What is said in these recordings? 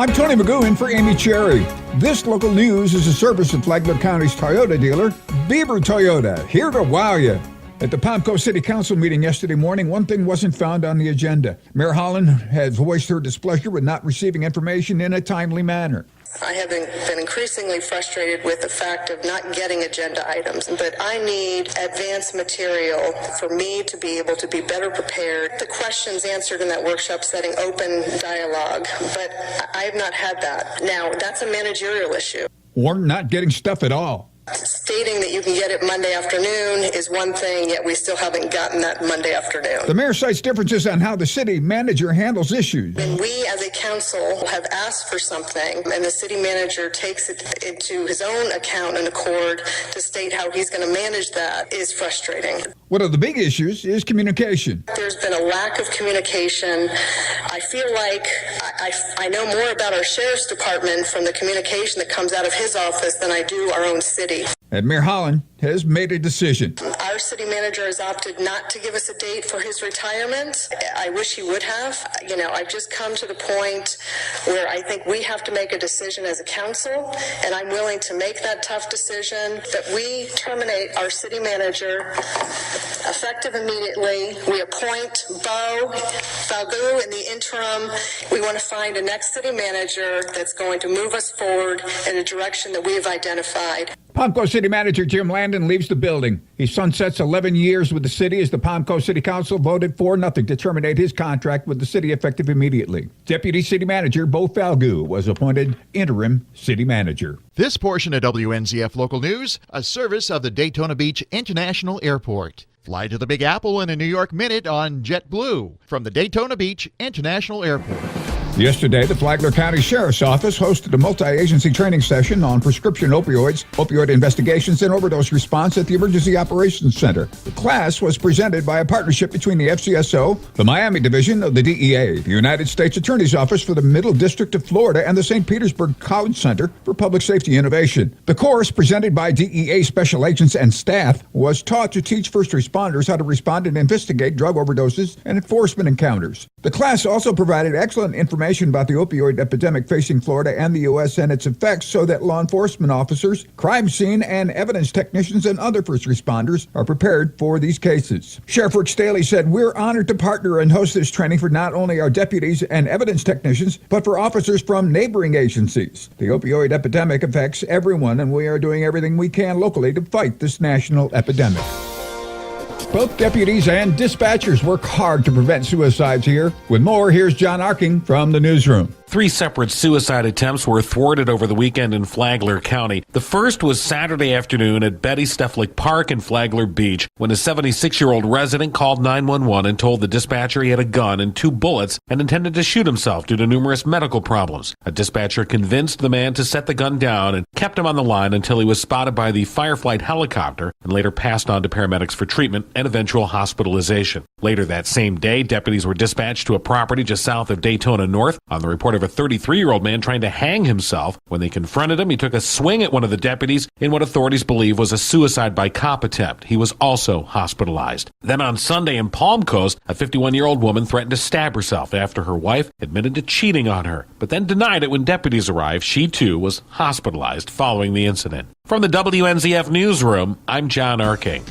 I'm Tony Magoo in for Amy Cherry. This local news is a service of Flagler County's Toyota dealer, Beaver Toyota, here to wow you. At the Palmco City Council meeting yesterday morning, one thing wasn't found on the agenda. Mayor Holland has voiced her displeasure with not receiving information in a timely manner. I have been increasingly frustrated with the fact of not getting agenda items, but I need advanced material for me to be able to be better prepared. The questions answered in that workshop setting, open dialogue, but I have not had that. Now, that's a managerial issue. Or not getting stuff at all. Stating that you can get it Monday afternoon is one thing, yet we still haven't gotten that Monday afternoon. The mayor cites differences on how the city manager handles issues. When we as a council have asked for something and the city manager takes it into his own account and accord to state how he's going to manage that is frustrating. One of the big issues is communication. There's been a lack of communication. I feel like I know more about our sheriff's department from the communication that comes out of his office than I do our own city. And Mayor Holland has made a decision. Our city manager has opted not to give us a date for his retirement. I wish he would have. I've just come to the point where I think we have to make a decision as a council, and I'm willing to make that tough decision that we terminate our city manager effective immediately. We appoint Flagler in the interim. We want to find a next city manager that's going to move us forward in a direction that we have identified. Palmco City Manager Jim Landon leaves the building. He sunsets 11 years with the city as the Palmco City Council voted 4-0 to terminate his contract with the city effective immediately. Deputy City Manager Bo Falgoux was appointed interim city manager. This portion of WNZF Local News, a service of the Daytona Beach International Airport. Fly to the Big Apple in a New York minute on JetBlue from the Daytona Beach International Airport. Yesterday, the Flagler County Sheriff's Office hosted a multi-agency training session on prescription opioids, opioid investigations, and overdose response at the Emergency Operations Center. The class was presented by a partnership between the FCSO, the Miami Division of the DEA, the United States Attorney's Office for the Middle District of Florida, and the St. Petersburg College Center for Public Safety Innovation. The course, presented by DEA special agents and staff, was taught to teach first responders how to respond and investigate drug overdoses and enforcement encounters. The class also provided excellent information about the opioid epidemic facing Florida and the U.S. and its effects so that law enforcement officers, crime scene and evidence technicians, and other first responders are prepared for these cases. Sheriff Rick Staley said, "We're honored to partner and host this training for not only our deputies and evidence technicians, but for officers from neighboring agencies. The opioid epidemic affects everyone, and we are doing everything we can locally to fight this national epidemic." Both deputies and dispatchers work hard to prevent suicides here. With more, here's John Arking from the newsroom. 3 separate suicide attempts were thwarted over the weekend in Flagler County. The first was Saturday afternoon at Betty Steflik Park in Flagler Beach when a 76-year-old resident called 911 and told the dispatcher he had a gun and 2 bullets and intended to shoot himself due to numerous medical problems. A dispatcher convinced the man to set the gun down and kept him on the line until he was spotted by the Fireflight helicopter and later passed on to paramedics for treatment and eventual hospitalization. Later that same day, deputies were dispatched to a property just south of Daytona North on the report of a 33-year-old man trying to hang himself. When they confronted him, he took a swing at one of the deputies in what authorities believe was a suicide by cop attempt. He was also hospitalized. Then on Sunday in Palm Coast, a 51-year-old woman threatened to stab herself after her wife admitted to cheating on her, but then denied it when deputies arrived. She, too, was hospitalized following the incident. From the WNZF Newsroom, I'm John Arking.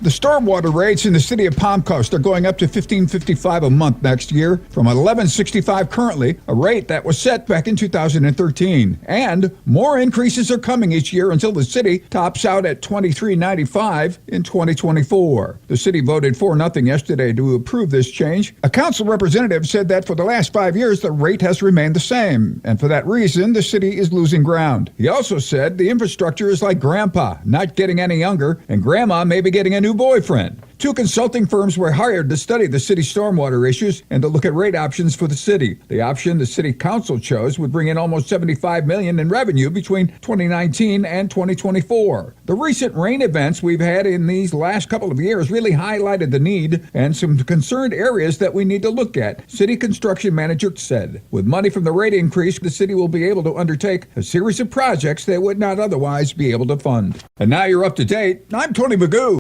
The stormwater rates in the city of Palm Coast are going up to $15.55 a month next year from $11.65 currently, a rate that was set back in 2013. And more increases are coming each year until the city tops out at $23.95 in 2024. The city voted 4-0 yesterday to approve this change. A council representative said that for the last 5 years, the rate has remained the same. And for that reason, the city is losing ground. He also said the infrastructure is like grandpa, not getting any younger, and grandma may be getting a new boyfriend. 2 consulting firms were hired to study the city's stormwater issues and to look at rate options for the city. The option the city council chose would bring in almost $75 million in revenue between 2019 and 2024. The recent rain events we've had in these last couple of years really highlighted the need and some concerned areas that we need to look at, city construction manager said. With money from the rate increase, the city will be able to undertake a series of projects they would not otherwise be able to fund. And now you're up to date. I'm Tony Magoo.